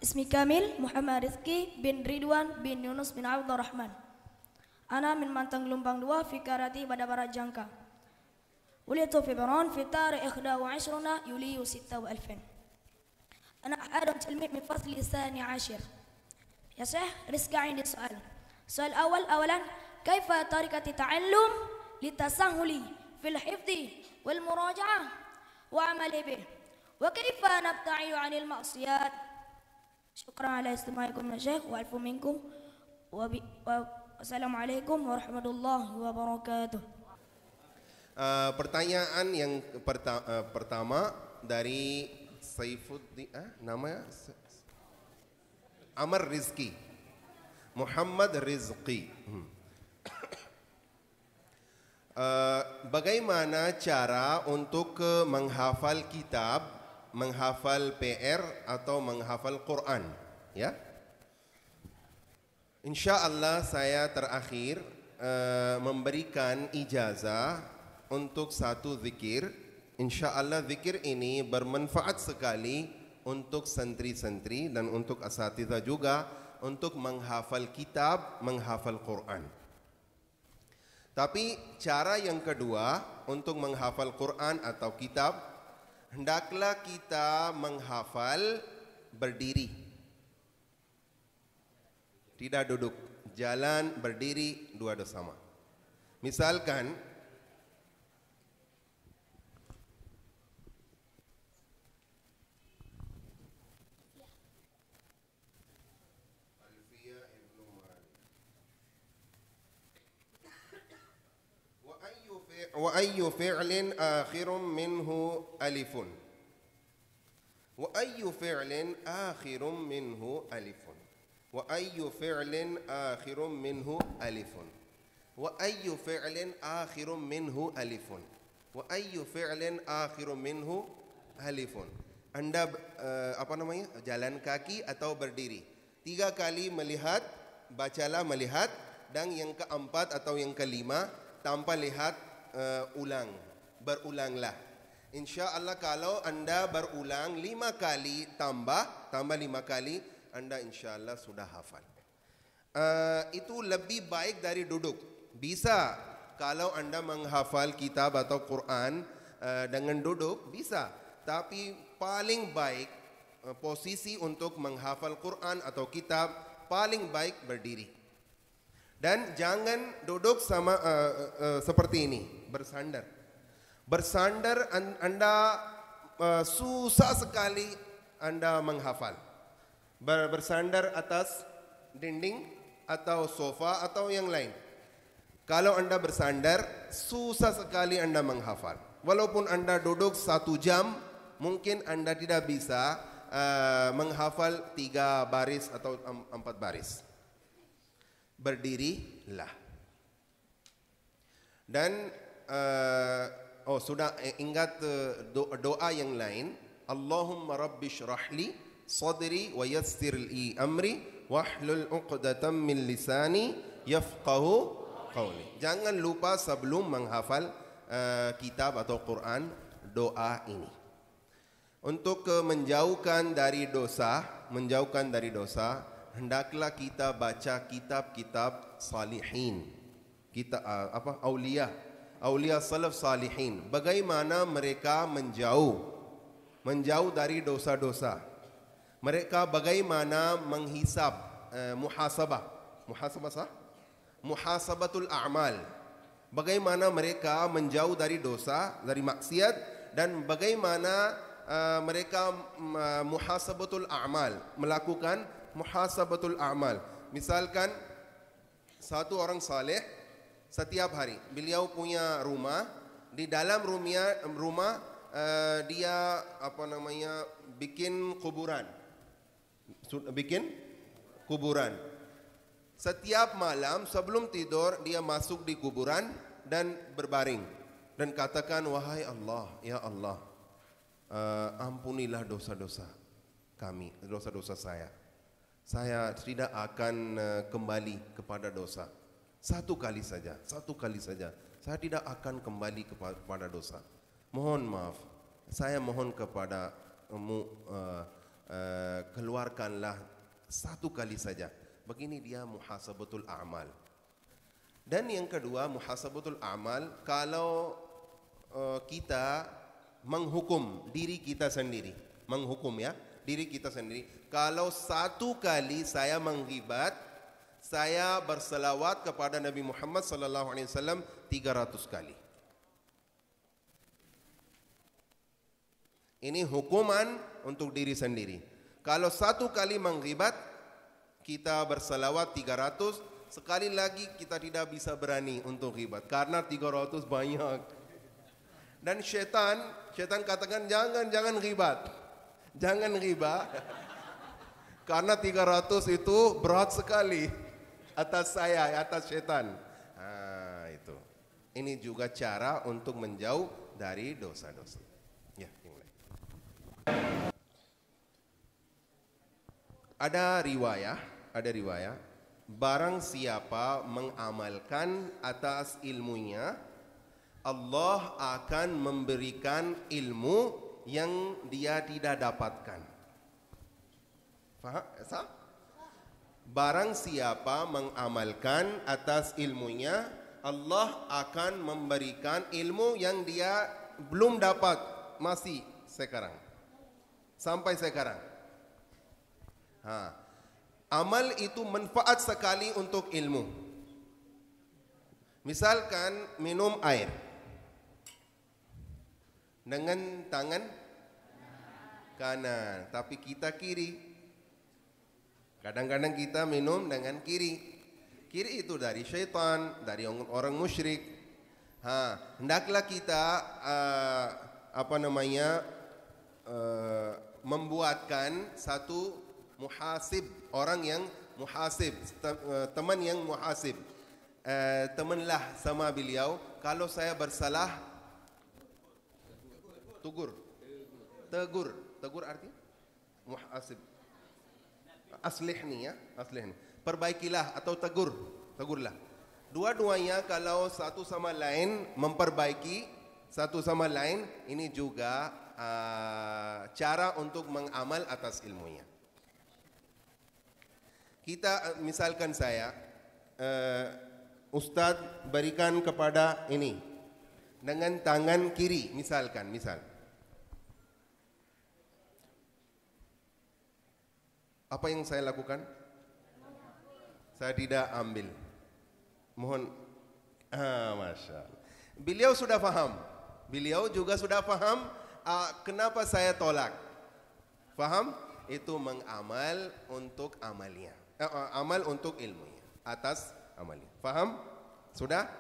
Ismi Kamil Muhammad Rizki bin Ridwan bin Yunus bin Abdurrahman. Ana min Mantang Gelombang 2 fi Karati pada Barat Jangka. Uliatu fi Baran fi tarikh 21 Yuli 26. Ana ahad tilmid min fasli الثاني عشر. يا شيخ رزق عندي سؤال. السؤال الأول أولا كيف طريقة التعلم للتسهل في الحفظ والمراجعة وعمل به وكيف نبتعد عن المعصيات. شكرا على استماعكم يا شيخ وألف منكم والسلام عليكم ورحمة الله وبركاته. Pertanyaan yang pertama dari Saifuddin, namanya Amr Rizki, Muhammad Rizki. Bagaimana cara untuk menghafal kitab, menghafal PR atau menghafal Quran? Ya, Insya Allah saya terakhir memberikan ijazah untuk satu zikir. Insya Allah zikir ini bermanfaat sekali untuk santri-santri dan untuk asatidzah juga untuk menghafal kitab, menghafal Quran. Tapi cara yang kedua untuk menghafal Quran atau kitab, hendaklah kita menghafal berdiri, tidak duduk. Jalan, berdiri, dua sama. Misalkan وأي فعل آخر منه ألف وأي فعل آخر منه ألف وأي فعل آخر منه ألف وأي فعل آخر منه ألف وأي فعل آخر منه ألف. Anda apa namanya, jalan kaki atau berdiri 3 kali melihat, bacalah melihat, dan yang keempat atau yang kelima tanpa lihat ulang, berulanglah. Insya Allah kalau Anda berulang 5 kali tambah 5 kali, Anda insya Allah sudah hafal. Itu lebih baik dari duduk. Bisa kalau Anda menghafal kitab atau Quran dengan duduk, bisa. Tapi paling baik posisi untuk menghafal Quran atau kitab paling baik berdiri. Dan jangan duduk sama seperti ini, bersandar. Bersandar Anda susah sekali Anda menghafal. Bersandar atas dinding atau sofa atau yang lain. Kalau Anda bersandar, susah sekali Anda menghafal. Walaupun Anda duduk 1 jam, mungkin Anda tidak bisa menghafal 3 baris atau 4 baris. Berdirilah. Dan sudah ingat doa yang lain. Allahumma rabbi syrahli sadri wa yassir li amri wahlul 'uqdatam min lisani yafqahu qawli. Jangan lupa sebelum menghafal kitab atau Quran doa ini. Untuk menjauhkan dari dosa, hendaklah kita baca kitab-kitab salihin, kita aulia salaf salihin. Bagaimana mereka menjauh dari dosa-dosa. Mereka bagaimana menghisab, muhasabatul a'mal. Bagaimana mereka menjauh dari dosa, dari maksiat, dan bagaimana mereka muhasabatul a'mal, melakukan muhasabatul a'mal. Misalkan satu orang saleh setiap hari beliau punya rumah, di dalam rumah dia bikin kuburan. Setiap malam sebelum tidur dia masuk di kuburan dan berbaring dan katakan, wahai Allah, ya Allah, ampunilah dosa-dosa kami, dosa-dosa saya. Saya tidak akan kembali kepada dosa. Satu kali saja. Saya tidak akan kembali kepada dosa. Mohon maaf. Saya mohon kepadamu keluarkanlah satu kali saja. Begini dia muhasabatul a'mal. Dan yang kedua muhasabatul a'mal, kalau kita menghukum diri kita sendiri, menghukum ya diri kita sendiri. Kalau satu kali saya menghibat, saya berselawat kepada Nabi Muhammad sallallahu alaihi wasallam 300 kali. Ini hukuman untuk diri sendiri. Kalau satu kali menghibat, kita berselawat 300, sekali lagi kita tidak bisa berani untuk ghibat karena 300 banyak. Dan syaitan katakan jangan ghibat. Jangan ghibat. Karena 300 itu berat sekali atas saya, atas syaitan. Itu. Ini juga cara untuk menjauh dari dosa-dosa. Ya, mulai. Ada riwayat, barang siapa mengamalkan atas ilmunya, Allah akan memberikan ilmu yang dia tidak dapatkan. Faham? Sah? Barang siapa mengamalkan atas ilmunya, Allah akan memberikan ilmu yang dia belum dapat masih sekarang. Sampai sekarang. Amal itu manfaat sekali untuk ilmu. Misalkan minum air dengan tangan kanan, tapi kita kiri. Kadang-kadang kita minum dengan kiri. Kiri itu dari syaitan, dari orang musyrik. Hendaklah kita membuatkan satu muhasib, orang yang muhasib, teman yang muhasib. Temanlah sama beliau, kalau saya bersalah tegur artinya muhasib, aslihni ya, aslihni, perbaikilah atau tegurlah. Dua-duanya kalau satu sama lain memperbaiki satu sama lain, ini juga cara untuk mengamal atas ilmunya. Kita misalkan saya, Ustadz berikan kepada ini dengan tangan kiri, misal. Apa yang saya lakukan? Saya tidak ambil. Mohon, Masya Allah. Beliau sudah paham. Beliau juga sudah paham. Kenapa saya tolak? Paham? Itu mengamal untuk amalnya. Amal untuk ilmunya, atas amalnya. Faham? Sudah?